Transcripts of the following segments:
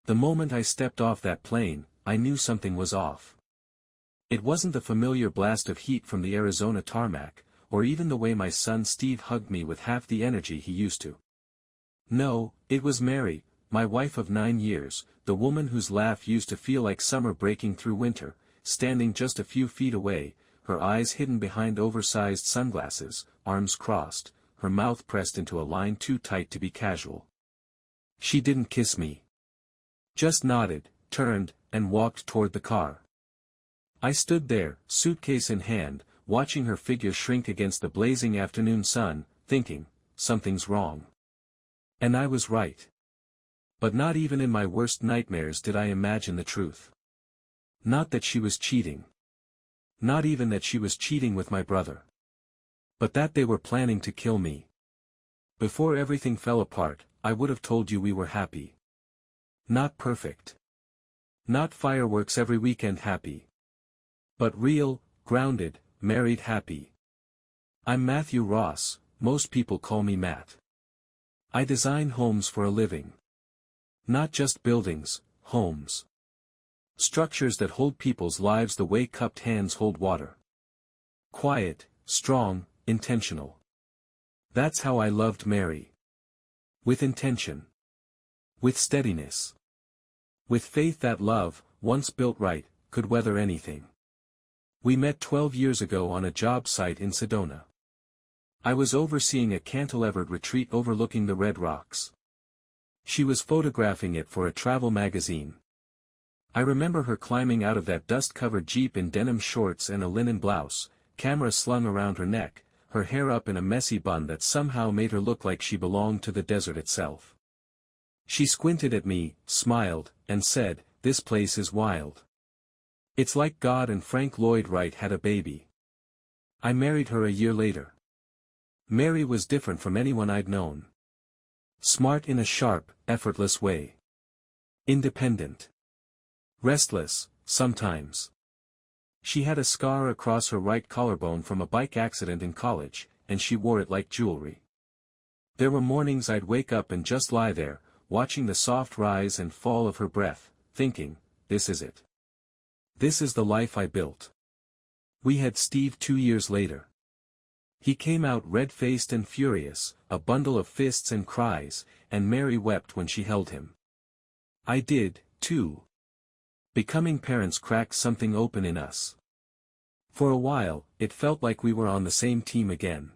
The moment I stepped off that plane, I knew something was off. It wasn't the familiar blast of heat from the Arizona tarmac, or even the way my son Steve hugged me with half the energy he used to. No, it was Mary, my wife of 9 years, the woman whose laugh used to feel like summer breaking through winter, standing just a few feet away, her eyes hidden behind oversized sunglasses, arms crossed, her mouth pressed into a line too tight to be casual. She didn't kiss me. Just nodded, turned, and walked toward the car. I stood there, suitcase in hand, watching her figure shrink against the blazing afternoon sun, thinking, something's wrong. And I was right. But not even in my worst nightmares did I imagine the truth. Not that she was cheating. Not even that she was cheating with my brother. But that they were planning to kill me. Before everything fell apart, I would have told you we were happy. Not perfect. Not fireworks every weekend happy. But real, grounded, married happy. I'm Matthew Ross, most people call me Matt. I design homes for a living. Not just buildings, homes. Structures that hold people's lives the way cupped hands hold water. Quiet, strong, intentional. That's how I loved Mary. With intention. With steadiness. With faith that love, once built right, could weather anything. We met 12 years ago on a job site in Sedona. I was overseeing a cantilevered retreat overlooking the Red Rocks. She was photographing it for a travel magazine. I remember her climbing out of that dust-covered Jeep in denim shorts and a linen blouse, camera slung around her neck, her hair up in a messy bun that somehow made her look like she belonged to the desert itself. She squinted at me, smiled, and said, "This place is wild. It's like God and Frank Lloyd Wright had a baby." I married her a year later. Mary was different from anyone I'd known. Smart in a sharp, effortless way. Independent. Restless, sometimes. She had a scar across her right collarbone from a bike accident in college, and she wore it like jewelry. There were mornings I'd wake up and just lie there, watching the soft rise and fall of her breath, thinking, this is it. This is the life I built. We had Steve 2 years later. He came out red-faced and furious, a bundle of fists and cries, and Mary wept when she held him. I did, too. Becoming parents cracked something open in us. For a while, it felt like we were on the same team again.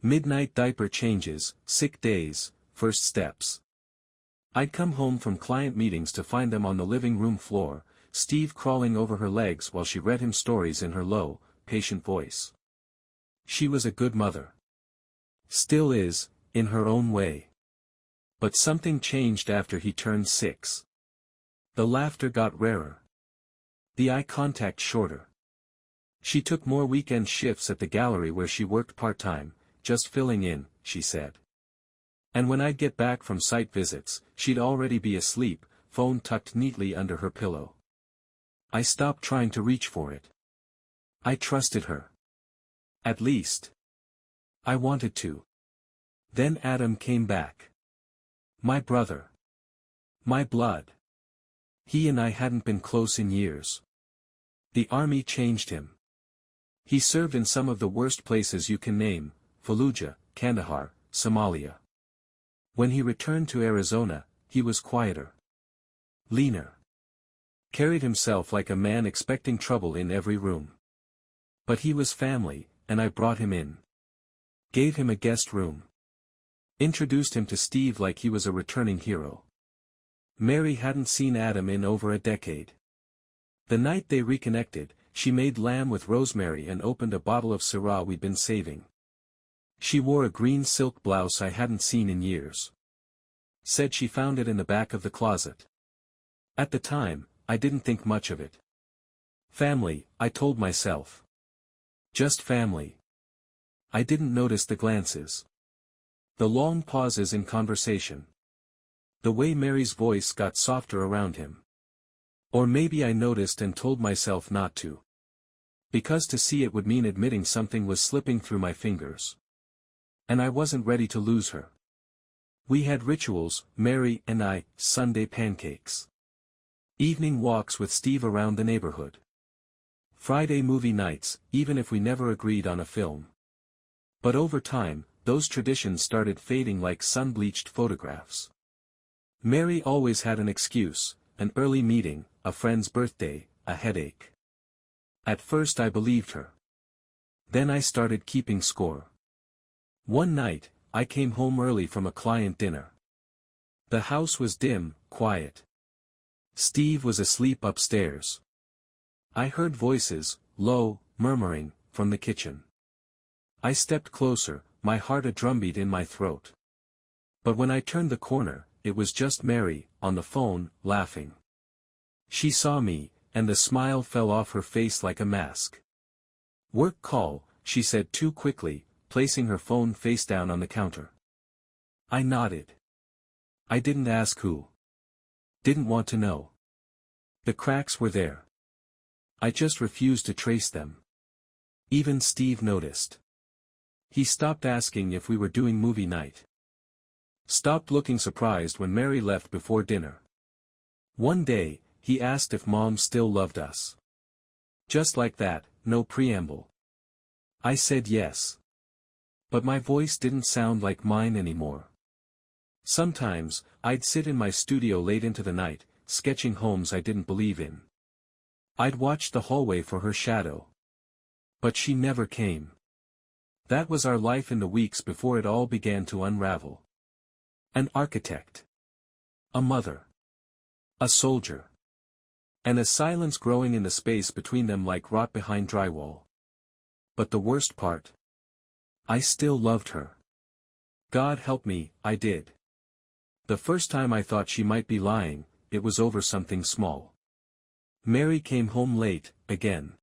Midnight diaper changes, sick days, first steps. I'd come home from client meetings to find them on the living room floor, Steve crawling over her legs while she read him stories in her low, patient voice. She was a good mother. Still is, in her own way. But something changed after he turned 6. The laughter got rarer. The eye contact shorter. She took more weekend shifts at the gallery where she worked part-time, just filling in, she said. And when I'd get back from site visits, she'd already be asleep, phone tucked neatly under her pillow. I stopped trying to reach for it. I trusted her. At least. I wanted to. Then Adam came back. My brother. My blood. He and I hadn't been close in years. The army changed him. He served in some of the worst places you can name, Fallujah, Kandahar, Somalia. When he returned to Arizona, he was quieter. Leaner. Carried himself like a man expecting trouble in every room. But he was family, and I brought him in. Gave him a guest room. Introduced him to Steve like he was a returning hero. Mary hadn't seen Adam in over a decade. The night they reconnected, she made lamb with rosemary and opened a bottle of Syrah we'd been saving. She wore a green silk blouse I hadn't seen in years. Said she found it in the back of the closet. At the time, I didn't think much of it. Family, I told myself. Just family. I didn't notice the glances. The long pauses in conversation. The way Mary's voice got softer around him. Or maybe I noticed and told myself not to. Because to see it would mean admitting something was slipping through my fingers. And I wasn't ready to lose her. We had rituals, Mary and I, Sunday pancakes. Evening walks with Steve around the neighborhood. Friday movie nights, even if we never agreed on a film. But over time, those traditions started fading like sun-bleached photographs. Mary always had an excuse, an early meeting, a friend's birthday, a headache. At first I believed her. Then I started keeping score. One night, I came home early from a client dinner. The house was dim, quiet. Steve was asleep upstairs. I heard voices, low, murmuring, from the kitchen. I stepped closer, my heart a drumbeat in my throat. But when I turned the corner, it was just Mary, on the phone, laughing. She saw me, and the smile fell off her face like a mask. "Work call," she said too quickly, placing her phone face down on the counter. I nodded. I didn't ask who. Didn't want to know. The cracks were there. I just refused to trace them. Even Steve noticed. He stopped asking if we were doing movie night. Stopped looking surprised when Mary left before dinner. One day, he asked if Mom still loved us. Just like that, no preamble. I said yes. But my voice didn't sound like mine anymore. Sometimes, I'd sit in my studio late into the night, sketching homes I didn't believe in. I'd watch the hallway for her shadow. But she never came. That was our life in the weeks before it all began to unravel. An architect. A mother. A soldier. And a silence growing in the space between them like rot behind drywall. But the worst part? I still loved her. God help me, I did. The first time I thought she might be lying, it was over something small. Mary came home late, again.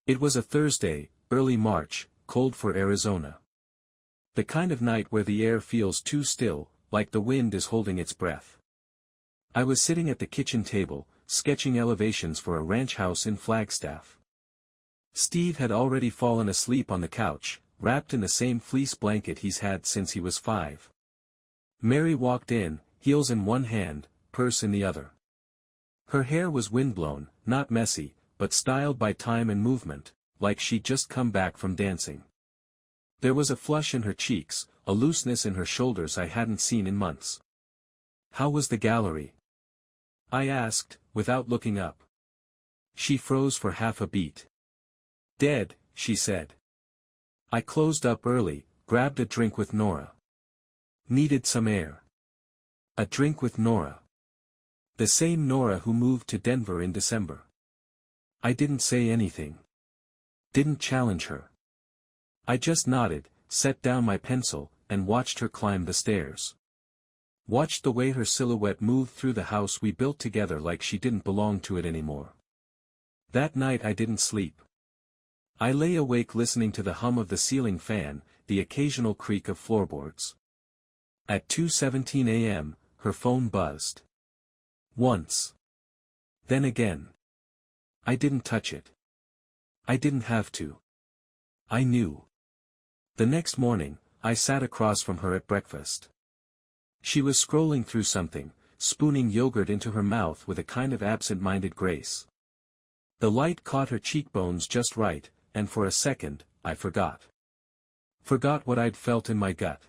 It was a Thursday, early March, cold for Arizona. The kind of night where the air feels too still, like the wind is holding its breath. I was sitting at the kitchen table, sketching elevations for a ranch house in Flagstaff. Steve had already fallen asleep on the couch, wrapped in the same fleece blanket he's had since he was 5. Mary walked in, heels in one hand, purse in the other. Her hair was windblown, not messy, but styled by time and movement, like she'd just come back from dancing. There was a flush in her cheeks, a looseness in her shoulders I hadn't seen in months. "How was the gallery?" I asked, without looking up. She froze for half a beat. "Dead," she said. I closed up early, grabbed a drink with Nora. Needed some air. A drink with Nora. The same Nora who moved to Denver in December. I didn't say anything. Didn't challenge her. I just nodded, set down my pencil, and watched her climb the stairs. Watched the way her silhouette moved through the house we built together like she didn't belong to it anymore. That night I didn't sleep. I lay awake listening to the hum of the ceiling fan, the occasional creak of floorboards. At 2:17 a.m., her phone buzzed. Once. Then again. I didn't touch it. I didn't have to. I knew. The next morning, I sat across from her at breakfast. She was scrolling through something, spooning yogurt into her mouth with a kind of absent-minded grace. The light caught her cheekbones just right, and for a second, I forgot. Forgot what I'd felt in my gut.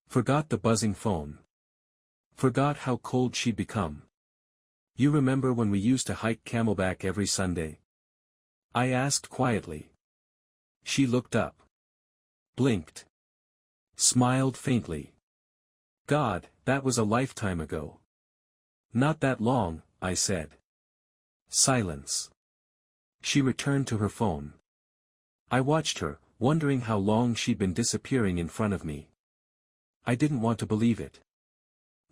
Forgot the buzzing phone. Forgot how cold she'd become. "You remember when we used to hike Camelback every Sunday?" I asked quietly. She looked up. Blinked. Smiled faintly. "God, that was a lifetime ago." "Not that long," I said. Silence. She returned to her phone. I watched her, wondering how long she'd been disappearing in front of me. I didn't want to believe it.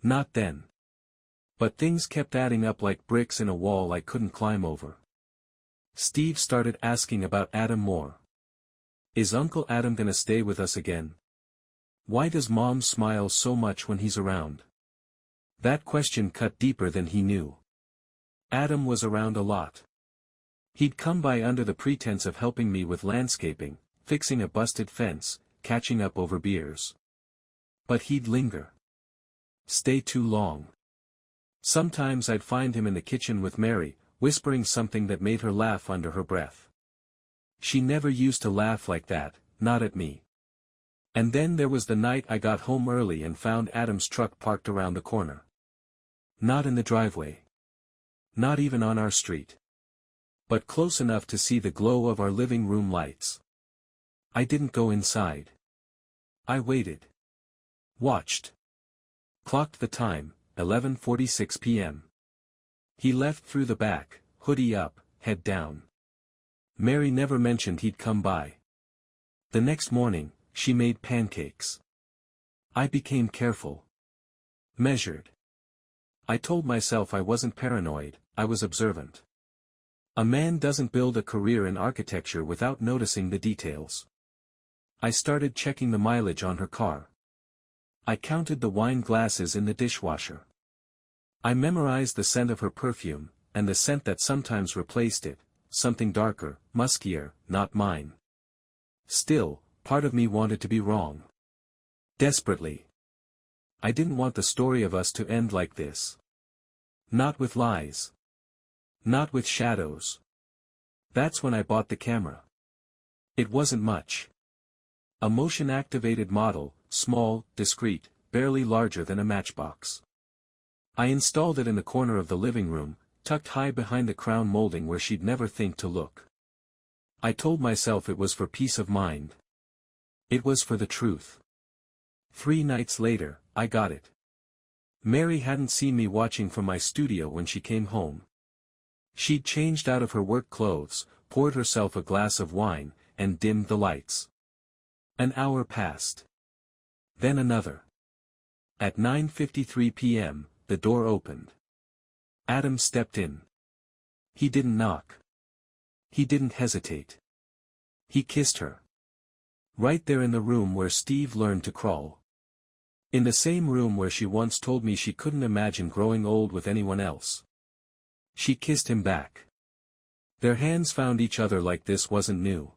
Not then. But things kept adding up like bricks in a wall I couldn't climb over. Steve started asking about Adam more. "Is Uncle Adam gonna stay with us again? Why does Mom smile so much when he's around?" That question cut deeper than he knew. Adam was around a lot. He'd come by under the pretense of helping me with landscaping, fixing a busted fence, catching up over beers. But he'd linger. stay too long. Sometimes I'd find him in the kitchen with Mary, whispering something that made her laugh under her breath. She never used to laugh like that, not at me. And then there was the night I got home early and found Adam's truck parked around the corner. Not in the driveway. Not even on our street. But close enough to see the glow of our living room lights. I didn't go inside. I waited. Watched. Clocked the time, 11:46 p.m. He left through the back, hoodie up, head down. Mary never mentioned he'd come by. The next morning, she made pancakes. I became careful. Measured. I told myself I wasn't paranoid, I was observant. A man doesn't build a career in architecture without noticing the details. I started checking the mileage on her car. I counted the wine glasses in the dishwasher. I memorized the scent of her perfume, and the scent that sometimes replaced it, something darker, muskier, not mine. Still, part of me wanted to be wrong. Desperately. I didn't want the story of us to end like this. Not with lies. Not with shadows. That's when I bought the camera. It wasn't much. A motion-activated model, small, discreet, barely larger than a matchbox. I installed it in the corner of the living room, tucked high behind the crown molding where she'd never think to look. I told myself it was for peace of mind. It was for the truth. 3 nights later, I got it. Mary hadn't seen me watching from my studio when she came home. She'd changed out of her work clothes, poured herself a glass of wine, and dimmed the lights. An hour passed. Then another. At 9:53 p.m., the door opened. Adam stepped in. He didn't knock. He didn't hesitate. He kissed her. Right there in the room where Steve learned to crawl. In the same room where she once told me she couldn't imagine growing old with anyone else. She kissed him back. Their hands found each other like this wasn't new.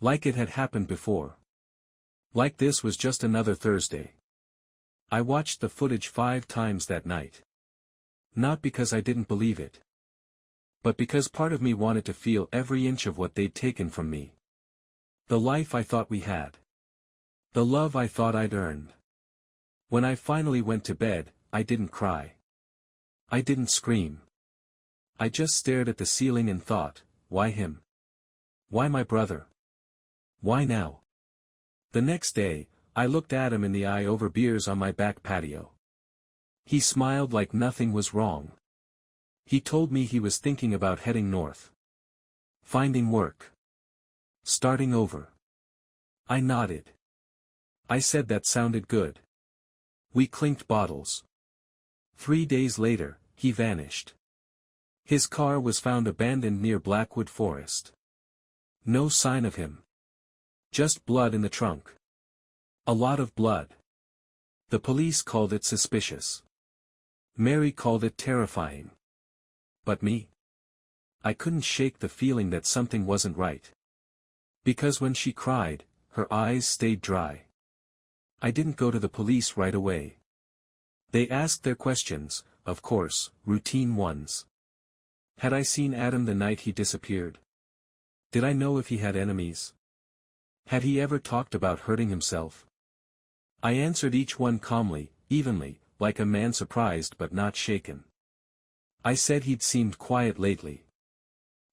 Like it had happened before. Like this was just another Thursday. I watched the footage 5 times that night. Not because I didn't believe it. But because part of me wanted to feel every inch of what they'd taken from me. The life I thought we had. The love I thought I'd earned. When I finally went to bed, I didn't cry. I didn't scream. I just stared at the ceiling and thought, why him? Why my brother? Why now? The next day, I looked Adam in the eye over beers on my back patio. He smiled like nothing was wrong. He told me he was thinking about heading north. Finding work. Starting over. I nodded. I said that sounded good. We clinked bottles. 3 days later, he vanished. His car was found abandoned near Blackwood Forest. No sign of him. Just blood in the trunk. A lot of blood. The police called it suspicious. Mary called it terrifying. But me? I couldn't shake the feeling that something wasn't right. Because when she cried, her eyes stayed dry. I didn't go to the police right away. They asked their questions, of course, routine ones. Had I seen Adam the night he disappeared? Did I know if he had enemies? Had he ever talked about hurting himself? I answered each one calmly, evenly, like a man surprised but not shaken. I said he'd seemed quiet lately.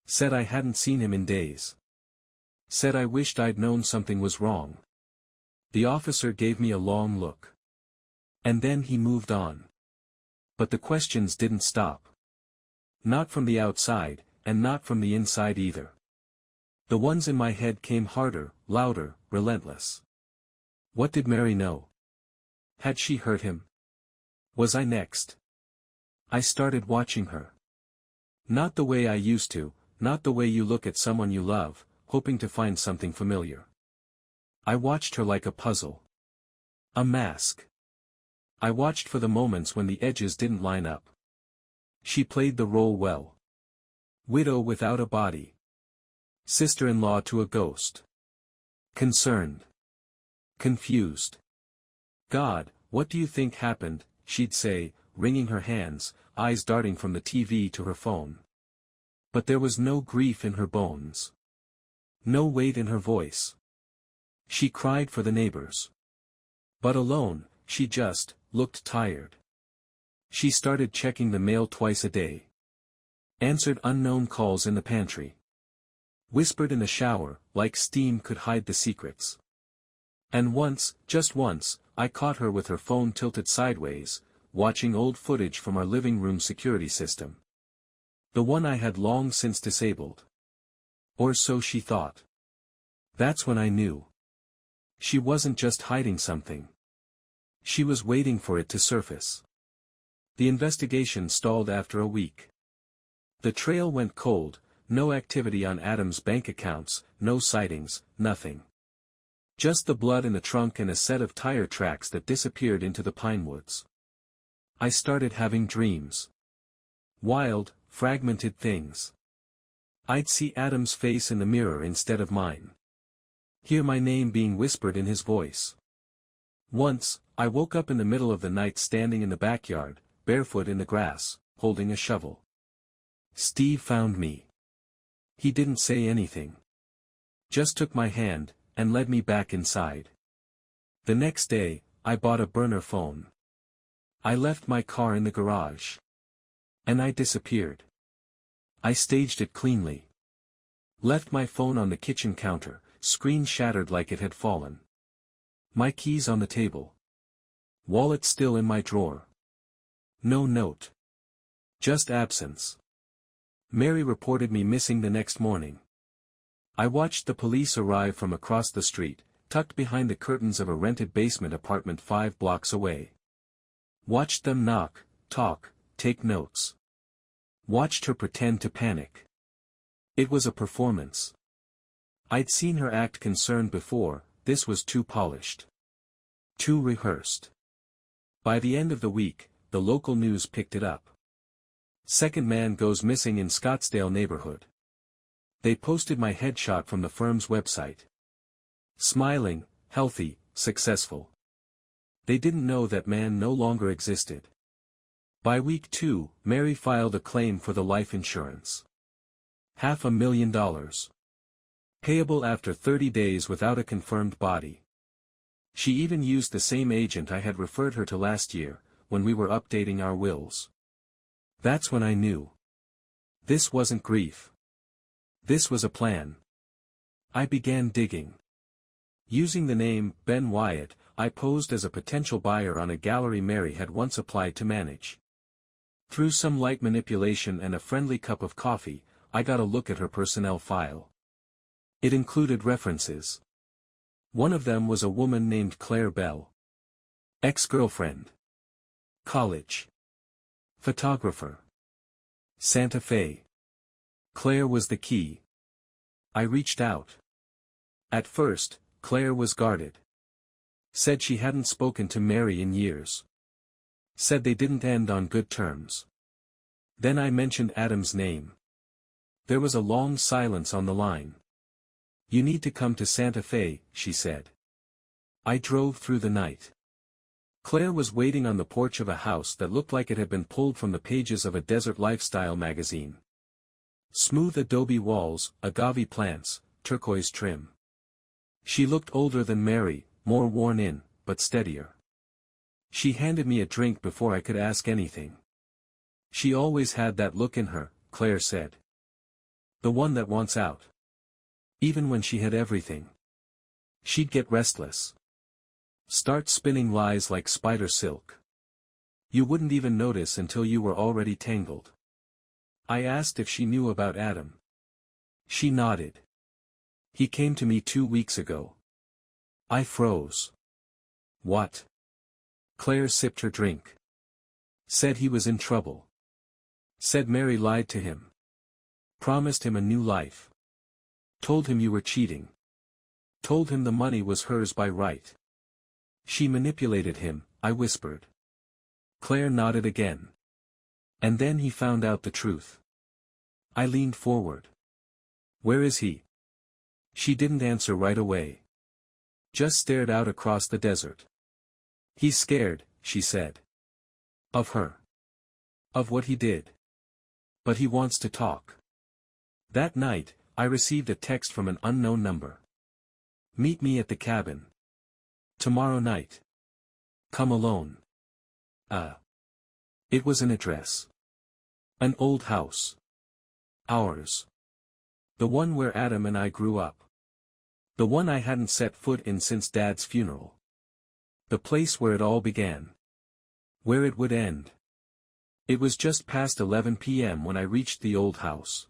Said I hadn't seen him in days. Said I wished I'd known something was wrong. The officer gave me a long look. And then he moved on. But the questions didn't stop. Not from the outside, and not from the inside either. The ones in my head came harder, louder, relentless. What did Mary know? Had she hurt him? Was I next? I started watching her. Not the way I used to, not the way you look at someone you love, hoping to find something familiar. I watched her like a puzzle. A mask. I watched for the moments when the edges didn't line up. She played the role well. Widow without a body. Sister-in-law to a ghost. Concerned. Confused. God, what do you think happened? she'd say, wringing her hands, eyes darting from the TV to her phone. But there was no grief in her bones. No weight in her voice. She cried for the neighbors. But alone, she just looked tired. She started checking the mail twice a day. Answered unknown calls in the pantry. Whispered in the shower, like steam could hide the secrets. And once, just once, I caught her with her phone tilted sideways, watching old footage from our living room security system. The one I had long since disabled. Or so she thought. That's when I knew. She wasn't just hiding something. She was waiting for it to surface. The investigation stalled after a week. The trail went cold, no activity on Adam's bank accounts, no sightings, nothing. Just the blood in the trunk and a set of tire tracks that disappeared into the pine woods. I started having dreams. Wild, fragmented things. I'd see Adam's face in the mirror instead of mine. Hear my name being whispered in his voice. Once, I woke up in the middle of the night standing in the backyard, barefoot in the grass, holding a shovel. Steve found me. He didn't say anything. Just took my hand, and led me back inside. The next day, I bought a burner phone. I left my car in the garage. And I disappeared. I staged it cleanly. Left my phone on the kitchen counter, screen shattered like it had fallen. My keys on the table. Wallet still in my drawer. No note. Just absence. Mary reported me missing the next morning. I watched the police arrive from across the street, tucked behind the curtains of a rented basement apartment 5 blocks away. Watched them knock, talk, take notes. Watched her pretend to panic. It was a performance. I'd seen her act concerned before, this was too polished. Too rehearsed. By the end of the week, the local news picked it up. Second man goes missing in Scottsdale neighborhood. They posted my headshot from the firm's website. Smiling, healthy, successful. They didn't know that man no longer existed. By week 2, Mary filed a claim for the life insurance. $500,000. Payable after 30 days without a confirmed body. She even used the same agent I had referred her to last year, when we were updating our wills. That's when I knew. This wasn't grief. This was a plan. I began digging. Using the name, Ben Wyatt, I posed as a potential buyer on a gallery Mary had once applied to manage. Through some light manipulation and a friendly cup of coffee, I got a look at her personnel file. It included references. One of them was a woman named Claire Bell. Ex-girlfriend. College. Photographer. Santa Fe. Claire was the key. I reached out. At first, Claire was guarded. Said she hadn't spoken to Mary in years. Said they didn't end on good terms. Then I mentioned Adam's name. There was a long silence on the line. You need to come to Santa Fe, she said. I drove through the night. Claire was waiting on the porch of a house that looked like it had been pulled from the pages of a desert lifestyle magazine. Smooth adobe walls, agave plants, turquoise trim. She looked older than Mary, more worn in, but steadier. She handed me a drink before I could ask anything. She always had that look in her, Claire said. The one that wants out. Even when she had everything. She'd get restless. Start spinning lies like spider silk. You wouldn't even notice until you were already tangled. I asked if she knew about Adam. She nodded. He came to me 2 weeks ago. I froze. What? Claire sipped her drink. Said he was in trouble. Said Mary lied to him. Promised him a new life. Told him you were cheating. Told him the money was hers by right. She manipulated him, I whispered. Claire nodded again. And then he found out the truth. I leaned forward. Where is he? She didn't answer right away. Just stared out across the desert. He's scared, she said. Of her. Of what he did. But he wants to talk. That night, I received a text from an unknown number. Meet me at the cabin. Tomorrow night. Come alone. It was an address. An old house. Ours. The one where Adam and I grew up. The one I hadn't set foot in since Dad's funeral. The place where it all began. Where it would end. It was just past 11 p.m. when I reached the old house.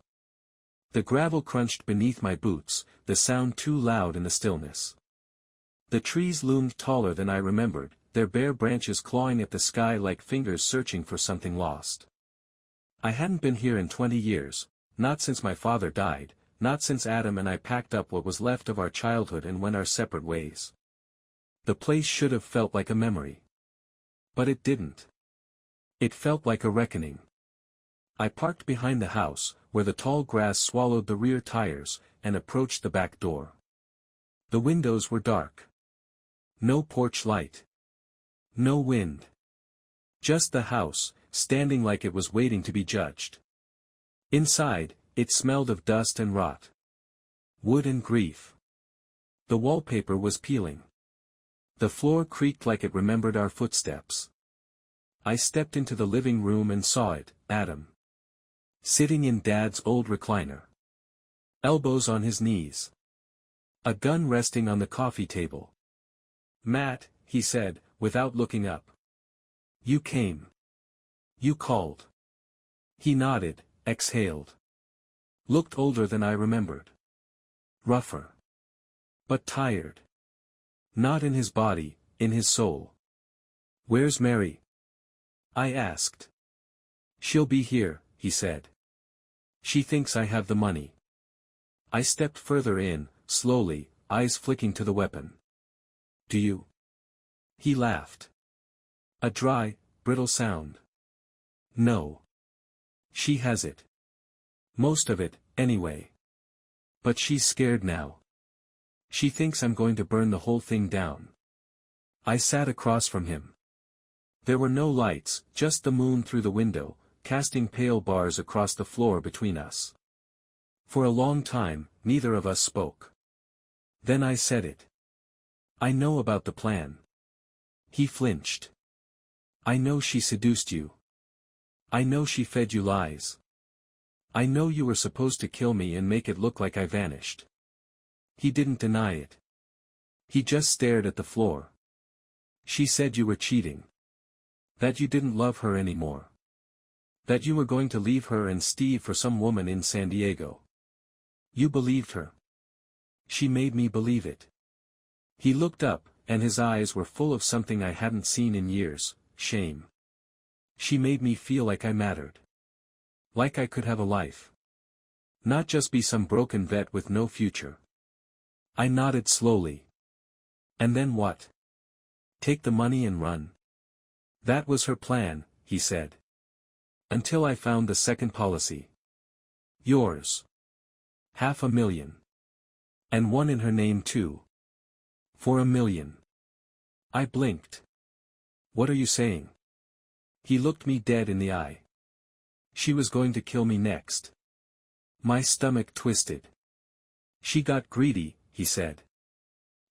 The gravel crunched beneath my boots, the sound too loud in the stillness. The trees loomed taller than I remembered, their bare branches clawing at the sky like fingers searching for something lost. I hadn't been here in 20 years, not since my father died, not since Adam and I packed up what was left of our childhood and went our separate ways. The place should have felt like a memory. But it didn't. It felt like a reckoning. I parked behind the house, where the tall grass swallowed the rear tires, and approached the back door. The windows were dark. No porch light. No wind. Just the house, standing like it was waiting to be judged. Inside, it smelled of dust and rot. Wood and grief. The wallpaper was peeling. The floor creaked like it remembered our footsteps. I stepped into the living room and saw it, Adam. Sitting in Dad's old recliner. Elbows on his knees. A gun resting on the coffee table. Matt, he said, without looking up. You came. You called. He nodded, exhaled. Looked older than I remembered. Rougher. But tired. Not in his body, in his soul. Where's Mary? I asked. She'll be here, he said. She thinks I have the money. I stepped further in, slowly, eyes flicking to the weapon. Do you? He laughed. A dry, brittle sound. No. She has it. Most of it, anyway. But she's scared now. She thinks I'm going to burn the whole thing down. I sat across from him. There were no lights, just the moon through the window, casting pale bars across the floor between us. For a long time, neither of us spoke. Then I said it. I know about the plan. He flinched. I know she seduced you. I know she fed you lies. I know you were supposed to kill me and make it look like I vanished. He didn't deny it. He just stared at the floor. She said you were cheating. That you didn't love her anymore. That you were going to leave her and Steve for some woman in San Diego. You believed her. She made me believe it. He looked up, and his eyes were full of something I hadn't seen in years, shame. She made me feel like I mattered. Like I could have a life. Not just be some broken vet with no future. I nodded slowly. And then what? Take the money and run. That was her plan, he said. Until I found the second policy. Yours. $500,000. And one in her name too. For $1 million. I blinked. What are you saying? He looked me dead in the eye. She was going to kill me next. My stomach twisted. She got greedy, he said.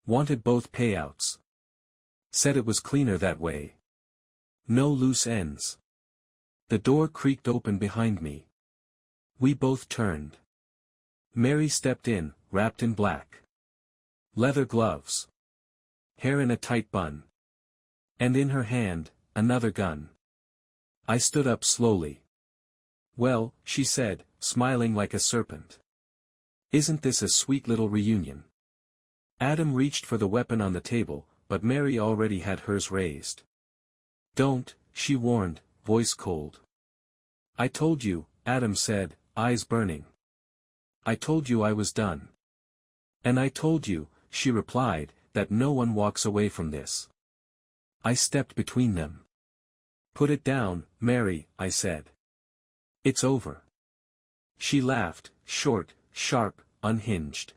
Wanted both payouts. Said it was cleaner that way. No loose ends. The door creaked open behind me. We both turned. Mary stepped in, wrapped in black. Leather gloves. Hair in a tight bun. And in her hand, another gun. I stood up slowly. Well, she said, smiling like a serpent. Isn't this a sweet little reunion? Adam reached for the weapon on the table, but Mary already had hers raised. Don't, she warned, voice cold. I told you, Adam said, eyes burning. I told you I was done. And I told you, she replied, that no one walks away from this. I stepped between them. Put it down, Mary, I said. It's over. She laughed, short, sharp, unhinged.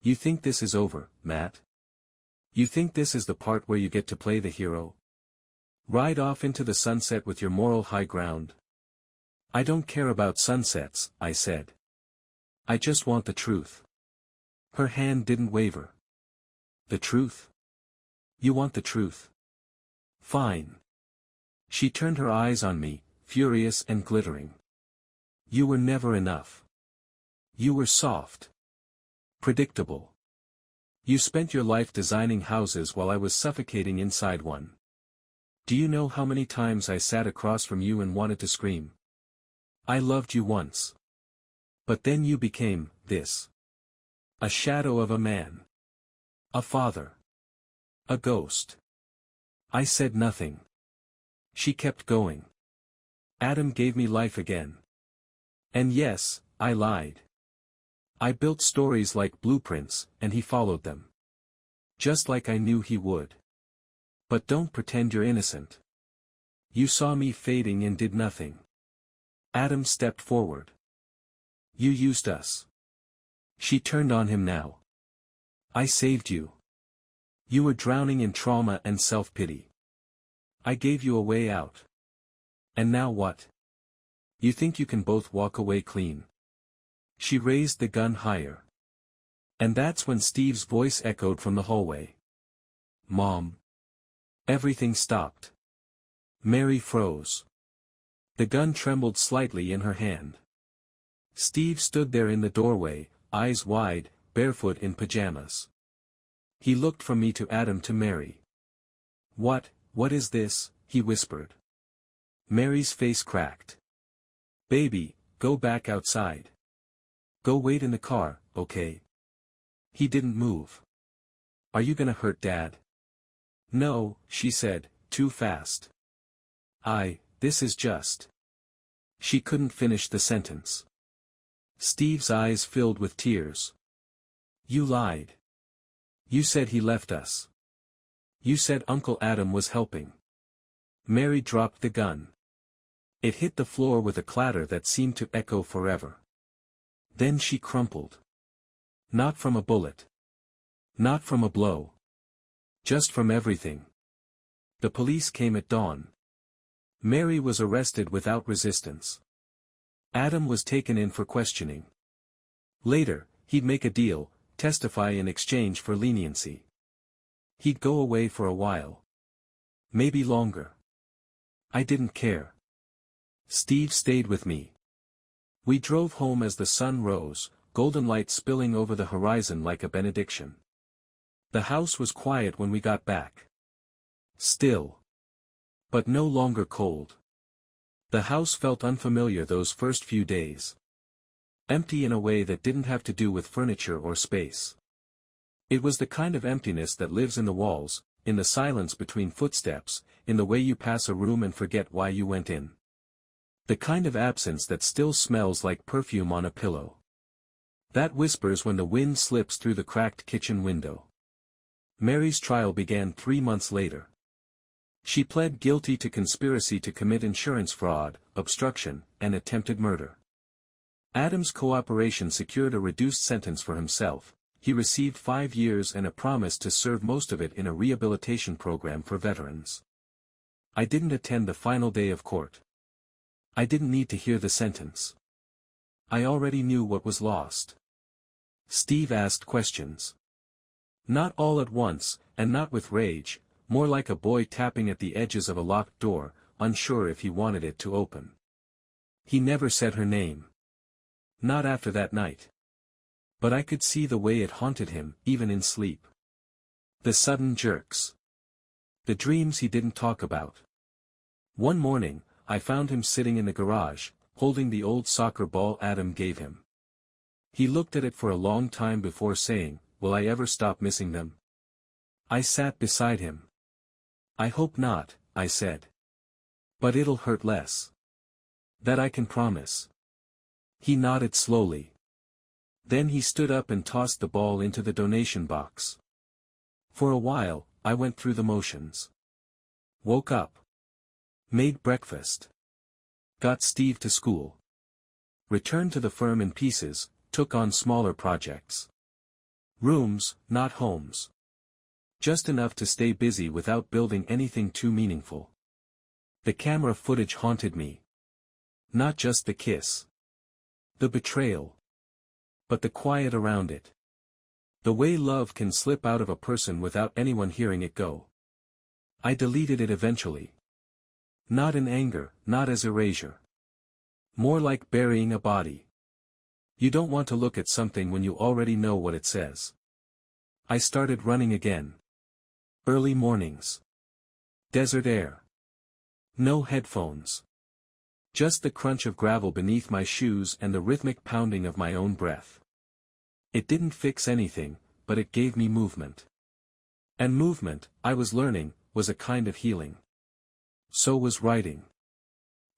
You think this is over, Matt? You think this is the part where you get to play the hero? Ride off into the sunset with your moral high ground. I don't care about sunsets, I said. I just want the truth. Her hand didn't waver. The truth? You want the truth? Fine. She turned her eyes on me, furious and glittering. You were never enough. You were soft. Predictable. You spent your life designing houses while I was suffocating inside one. Do you know how many times I sat across from you and wanted to scream? I loved you once. But then you became this. A shadow of a man. A father. A ghost. I said nothing. She kept going. Adam gave me life again. And yes, I lied. I built stories like blueprints, and he followed them. Just like I knew he would. But don't pretend you're innocent. You saw me fading and did nothing. Adam stepped forward. You used us. She turned on him now. I saved you. You were drowning in trauma and self-pity. I gave you a way out. And now what? You think you can both walk away clean? She raised the gun higher. And that's when Steve's voice echoed from the hallway. Mom. Everything stopped. Mary froze. The gun trembled slightly in her hand. Steve stood there in the doorway, eyes wide, barefoot in pajamas. He looked from me to Adam to Mary. What is this? He whispered. Mary's face cracked. Baby, go back outside. Go wait in the car, okay? He didn't move. Are you gonna hurt Dad? No, she said, too fast. This is just. She couldn't finish the sentence. Steve's eyes filled with tears. You lied. You said he left us. You said Uncle Adam was helping. Mary dropped the gun. It hit the floor with a clatter that seemed to echo forever. Then she crumpled. Not from a bullet. Not from a blow. Just from everything. The police came at dawn. Mary was arrested without resistance. Adam was taken in for questioning. Later, he'd make a deal, testify in exchange for leniency. He'd go away for a while. Maybe longer. I didn't care. Steve stayed with me. We drove home as the sun rose, golden light spilling over the horizon like a benediction. The house was quiet when we got back. Still. But no longer cold. The house felt unfamiliar those first few days. Empty in a way that didn't have to do with furniture or space. It was the kind of emptiness that lives in the walls, in the silence between footsteps, in the way you pass a room and forget why you went in. The kind of absence that still smells like perfume on a pillow. That whispers when the wind slips through the cracked kitchen window. Mary's trial began 3 months later. She pled guilty to conspiracy to commit insurance fraud, obstruction, and attempted murder. Adam's cooperation secured a reduced sentence for himself. He received 5 years and a promise to serve most of it in a rehabilitation program for veterans. I didn't attend the final day of court. I didn't need to hear the sentence. I already knew what was lost. Steve asked questions. Not all at once, and not with rage, more like a boy tapping at the edges of a locked door, unsure if he wanted it to open. He never said her name. Not after that night. But I could see the way it haunted him, even in sleep. The sudden jerks. The dreams he didn't talk about. One morning, I found him sitting in the garage, holding the old soccer ball Adam gave him. He looked at it for a long time before saying, "Will I ever stop missing them?" I sat beside him. "I hope not," I said. "But it'll hurt less. That I can promise." He nodded slowly. Then he stood up and tossed the ball into the donation box. For a while, I went through the motions. Woke up. Made breakfast. Got Steve to school. Returned to the firm in pieces, took on smaller projects. Rooms, not homes. Just enough to stay busy without building anything too meaningful. The camera footage haunted me. Not just the kiss. The betrayal. But the quiet around it. The way love can slip out of a person without anyone hearing it go. I deleted it eventually. Not in anger, not as erasure. More like burying a body. You don't want to look at something when you already know what it says. I started running again. Early mornings. Desert air. No headphones. Just the crunch of gravel beneath my shoes and the rhythmic pounding of my own breath. It didn't fix anything, but it gave me movement. And movement, I was learning, was a kind of healing. So was writing.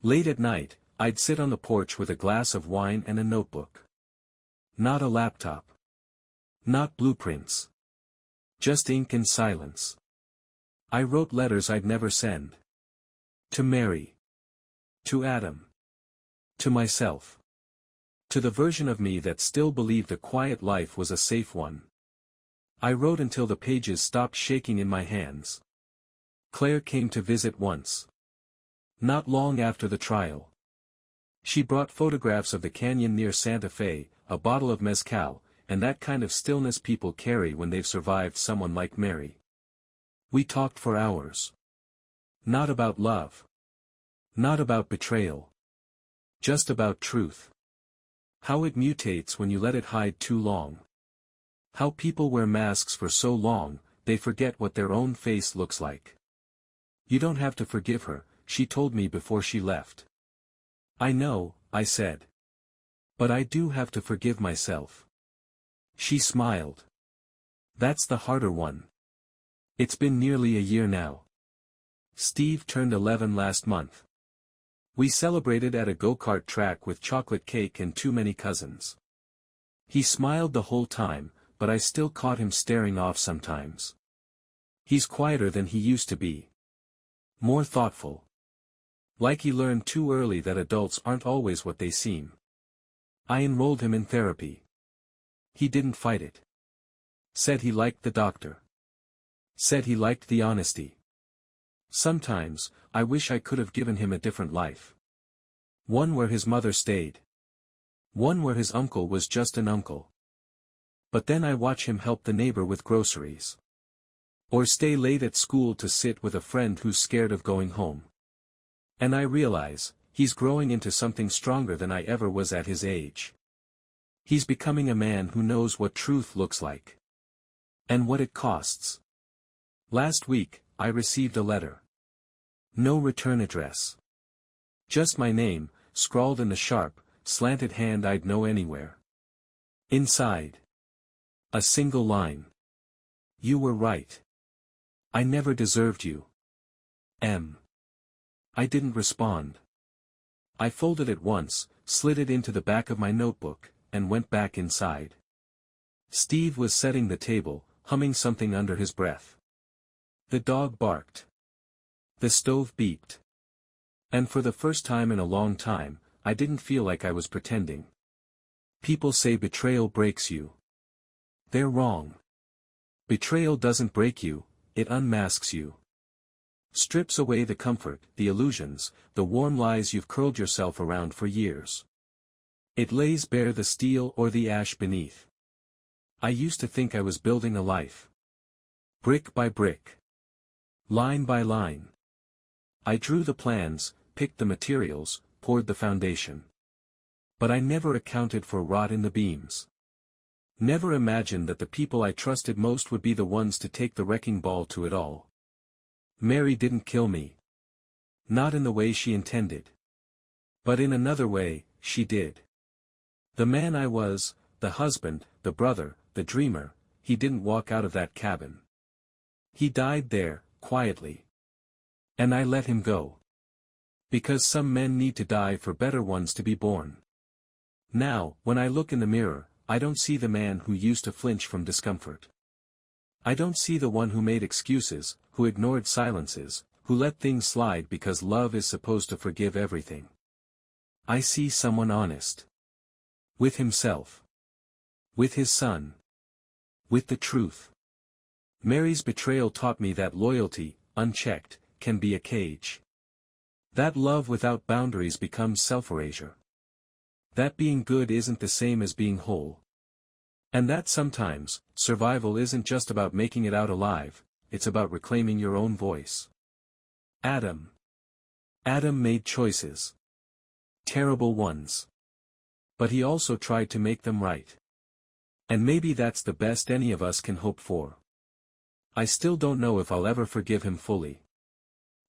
Late at night, I'd sit on the porch with a glass of wine and a notebook. Not a laptop. Not blueprints. Just ink and silence. I wrote letters I'd never send. To Mary. To Adam. To myself. To the version of me that still believed the quiet life was a safe one. I wrote until the pages stopped shaking in my hands. Claire came to visit once. Not long after the trial. She brought photographs of the canyon near Santa Fe, a bottle of mezcal, and that kind of stillness people carry when they've survived someone like Mary. We talked for hours. Not about love. Not about betrayal. Just about truth. How it mutates when you let it hide too long. How people wear masks for so long, they forget what their own face looks like. You don't have to forgive her, she told me before she left. I know, I said. But I do have to forgive myself. She smiled. That's the harder one. It's been nearly a year now. Steve turned 11 last month. We celebrated at a go-kart track with chocolate cake and too many cousins. He smiled the whole time, but I still caught him staring off sometimes. He's quieter than he used to be. More thoughtful. Like he learned too early that adults aren't always what they seem. I enrolled him in therapy. He didn't fight it. Said he liked the doctor. Said he liked the honesty. Sometimes, I wish I could have given him a different life. One where his mother stayed. One where his uncle was just an uncle. But then I watch him help the neighbor with groceries. Or stay late at school to sit with a friend who's scared of going home. And I realize, he's growing into something stronger than I ever was at his age. He's becoming a man who knows what truth looks like. And what it costs. Last week, I received a letter. No return address. Just my name, scrawled in the sharp, slanted hand I'd know anywhere. Inside. A single line. You were right. I never deserved you. M. I didn't respond. I folded it once, slid it into the back of my notebook, and went back inside. Steve was setting the table, humming something under his breath. The dog barked. The stove beeped. And for the first time in a long time, I didn't feel like I was pretending. People say betrayal breaks you. They're wrong. Betrayal doesn't break you, it unmasks you. Strips away the comfort, the illusions, the warm lies you've curled yourself around for years. It lays bare the steel or the ash beneath. I used to think I was building a life. Brick by brick. Line by line. I drew the plans, picked the materials, poured the foundation. But I never accounted for rot in the beams. Never imagined that the people I trusted most would be the ones to take the wrecking ball to it all. Mary didn't kill me. Not in the way she intended. But in another way, she did. The man I was, the husband, the brother, the dreamer, he didn't walk out of that cabin. He died there, quietly. And I let him go. Because some men need to die for better ones to be born. Now, when I look in the mirror, I don't see the man who used to flinch from discomfort. I don't see the one who made excuses, who ignored silences, who let things slide because love is supposed to forgive everything. I see someone honest. With himself. With his son. With the truth. Mary's betrayal taught me that loyalty, unchecked, can be a cage. That love without boundaries becomes self-erasure. That being good isn't the same as being whole. And that sometimes, survival isn't just about making it out alive, it's about reclaiming your own voice. Adam made choices. Terrible ones. But he also tried to make them right. And maybe that's the best any of us can hope for. I still don't know if I'll ever forgive him fully.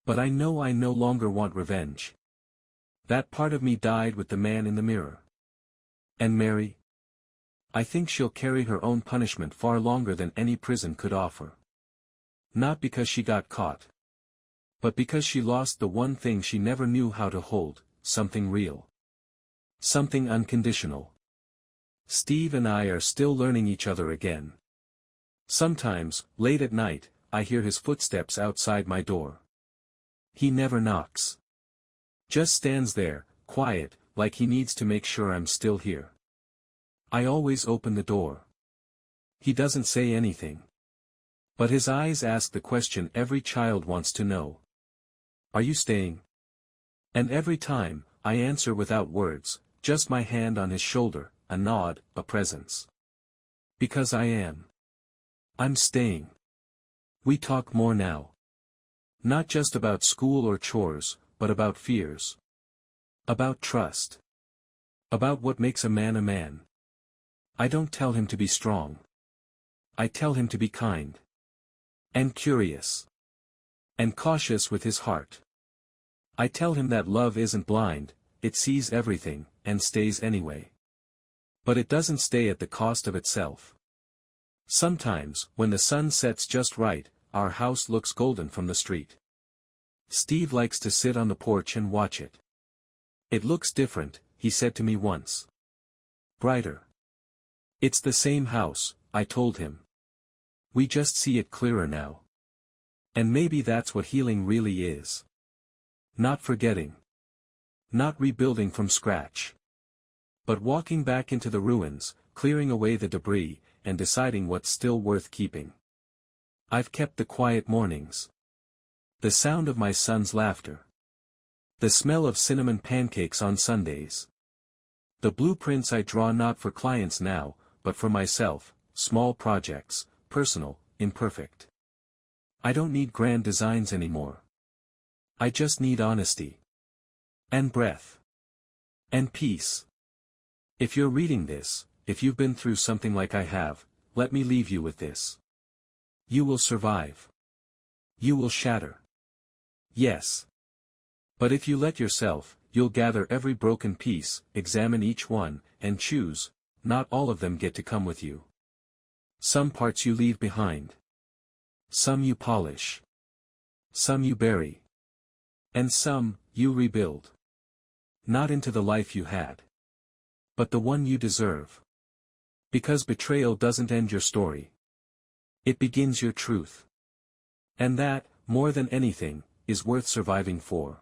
But I know I no longer want revenge. That part of me died with the man in the mirror. And Mary? I think she'll carry her own punishment far longer than any prison could offer. Not because she got caught. But because she lost the one thing she never knew how to hold, something real. Something unconditional. Steve and I are still learning each other again. Sometimes, late at night, I hear his footsteps outside my door. He never knocks. Just stands there, quiet, like he needs to make sure I'm still here. I always open the door. He doesn't say anything. But his eyes ask the question every child wants to know. Are you staying? And every time, I answer without words, just my hand on his shoulder, a nod, a presence. Because I am. I'm staying. We talk more now. Not just about school or chores, but about fears. About trust. About what makes a man a man. I don't tell him to be strong. I tell him to be kind. And curious. And cautious with his heart. I tell him that love isn't blind, it sees everything, and stays anyway. But it doesn't stay at the cost of itself. Sometimes, when the sun sets just right, our house looks golden from the street. Steve likes to sit on the porch and watch it. It looks different, he said to me once. Brighter. It's the same house, I told him. We just see it clearer now. And maybe that's what healing really is. Not forgetting. Not rebuilding from scratch. But walking back into the ruins, clearing away the debris, and deciding what's still worth keeping. I've kept the quiet mornings. The sound of my son's laughter. The smell of cinnamon pancakes on Sundays. The blueprints I draw not for clients now, but for myself, small projects, personal, imperfect. I don't need grand designs anymore. I just need honesty. And breath. And peace. If you're reading this, if you've been through something like I have, let me leave you with this. You will survive. You will shatter. Yes. But if you let yourself, you'll gather every broken piece, examine each one, and choose. Not all of them get to come with you. Some parts you leave behind. Some you polish. Some you bury. And some, you rebuild. Not into the life you had. But the one you deserve. Because betrayal doesn't end your story. It begins your truth. And that, more than anything, is worth surviving for.